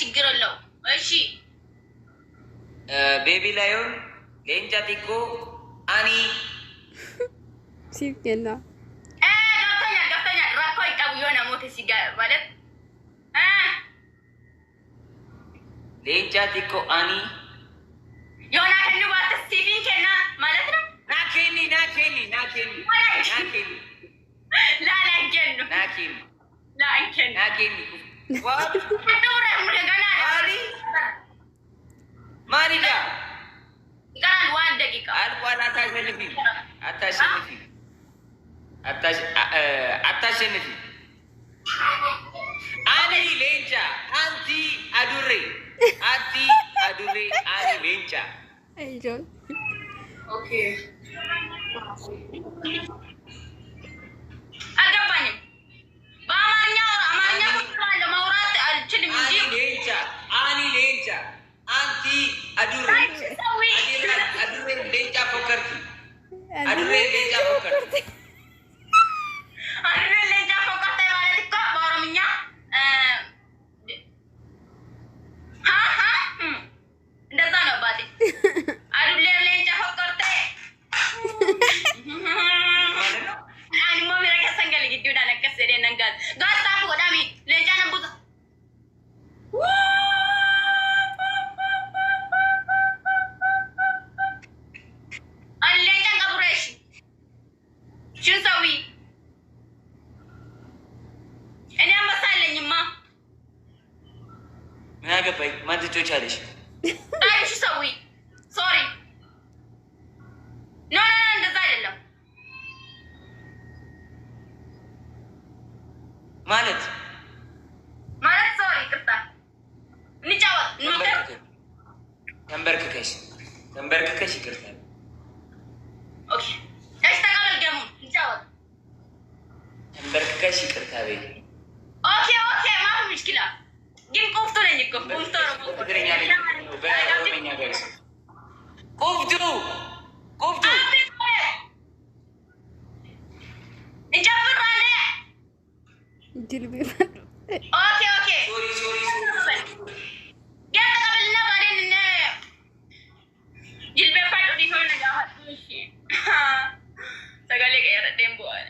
ችግርለው እሺ ቤቢ ላዮን ሌንጫቲኮ አኒ ሲፍከና ገብተኛል ራኮ ይቀቡ የሆነ ሞት ሲጋ ማለት ሌንጫቲኮ አኒ የሆነ ከንባት ስቲቪን ከና ማለት ነው ናኬኒ ላ ናኬኒ What? Mari dah. Sekarang 1 dakika. Alwan atas senifi. Atas senifi. Ani lenca, anti adure. Ani lenca. Ayo. Okay. Agak banyak. በአማርኛ ለማውራት አልችልም እንጂ አኒ ሌንጫ አንቲ አዱሬ ሌንጫ ፎከርቲ አዱሬ ሌንጫ ፎከርቲ ማለት እኮ በኦሮምኛ እንደዛ ነው አባቴ አዱሬ ሌንጫ ፎከርቲ ማን ትጮቻለሽ? አይሽ ሰዊ ሶሪ ኖ እንደዛ አይደለም ማለት ሶሪ ቅርታ እንጫወት ተንበርክከሽ ይቅርታ ኦኬ እሺ ተቀበል ገሙ እንጫወት ተንበርክከሽ ይቅርታ በይ ኦኬ ማን ምሽኪላ ግን ቆፍቶ ነኝ እኮ ቆፍቶ ትግርኛ ነኝ በኦሮምኛ ጋርስ ቆፍቶ እንጨፍራለ ጅልቤ ኦኬ ሶሪ ያተቀበልና ባዴን እነ ጅልቤ ፋይዶ ዲሆነ ጋር እሺ ሰጋሌ ቀየረ ደምቦ አለ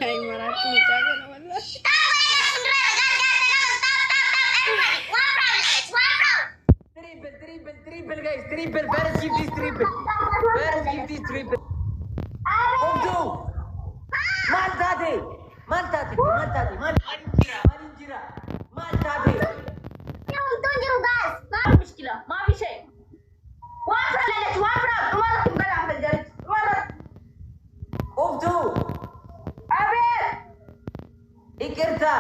Ay, marato muchacho, no verdad. Triple guys, triple. Better give this triple. Go. Maltate. Malinjira. Maltate. Untung jeru guys. Baru muskilah. Ma vishay. Wafra. Tumara tinggal apa jadi? Tumara. Go. Abel. Ikirta.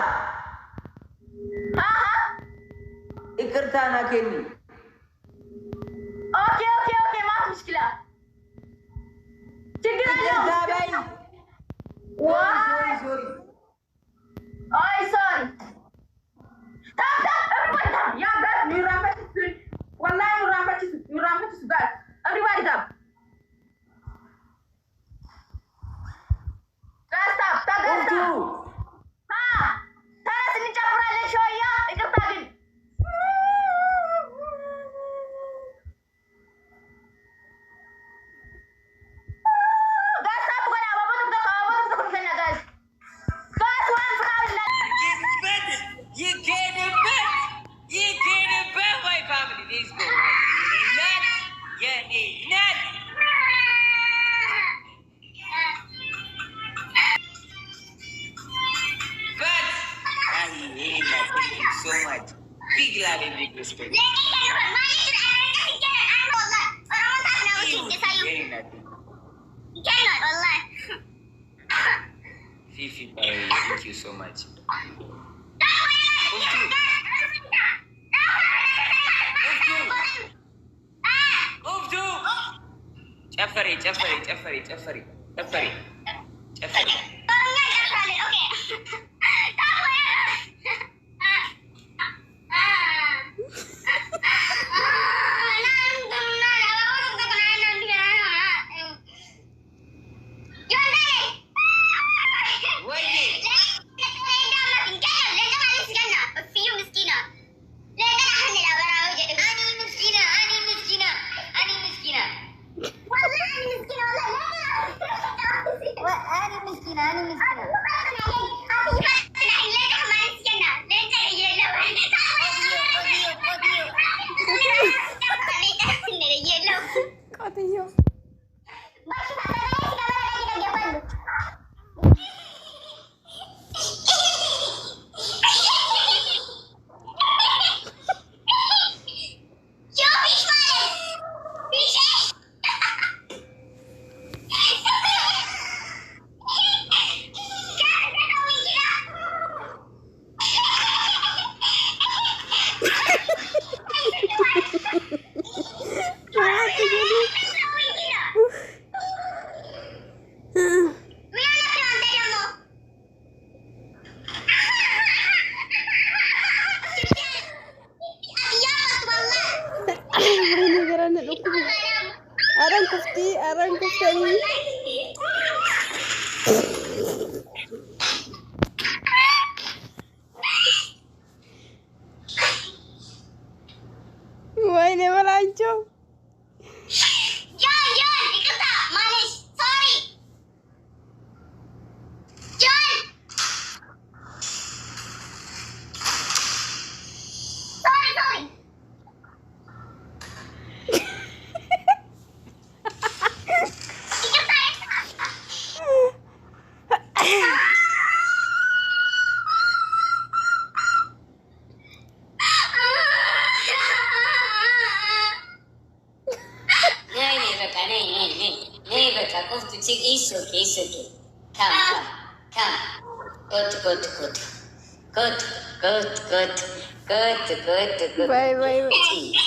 Ikirta nakeni. Oke, maaf muskilah. Cekir. Wah. Sorry. Oh, sorry. Tak. Everybody, ya guys, you rampage. Wallahi, you rampage, guys. Everybody, stop. Guys, stop. Sana sini campuran show ya. Ikut tadi. Fifi, thank you so much. ጨፈሪ Katanya. Arang kufti. Wah, ini melancong. John, ikut tak? Manis, sorry. John. Sorry. It's okay. Come. Good. Bye. Okay.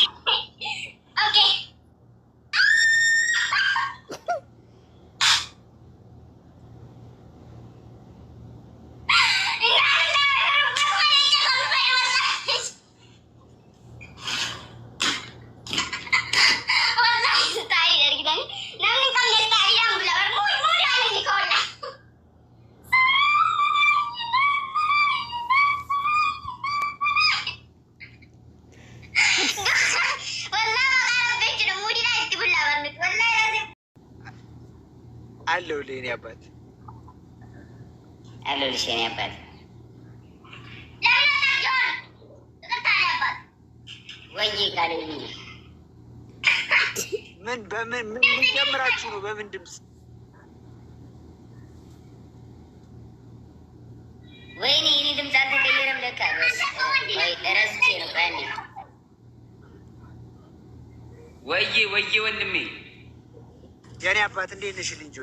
አለው ለኔ አባት ምን ጀምራችሁ ነው? በምን ድምፅ? ወይኔ እኔ ድምፅ አልተቀየረም ለካ። ረስቼ ነው። ወይዬ ወንድሜ፣ የኔ አባት እንዴት ነሽ ልጅ?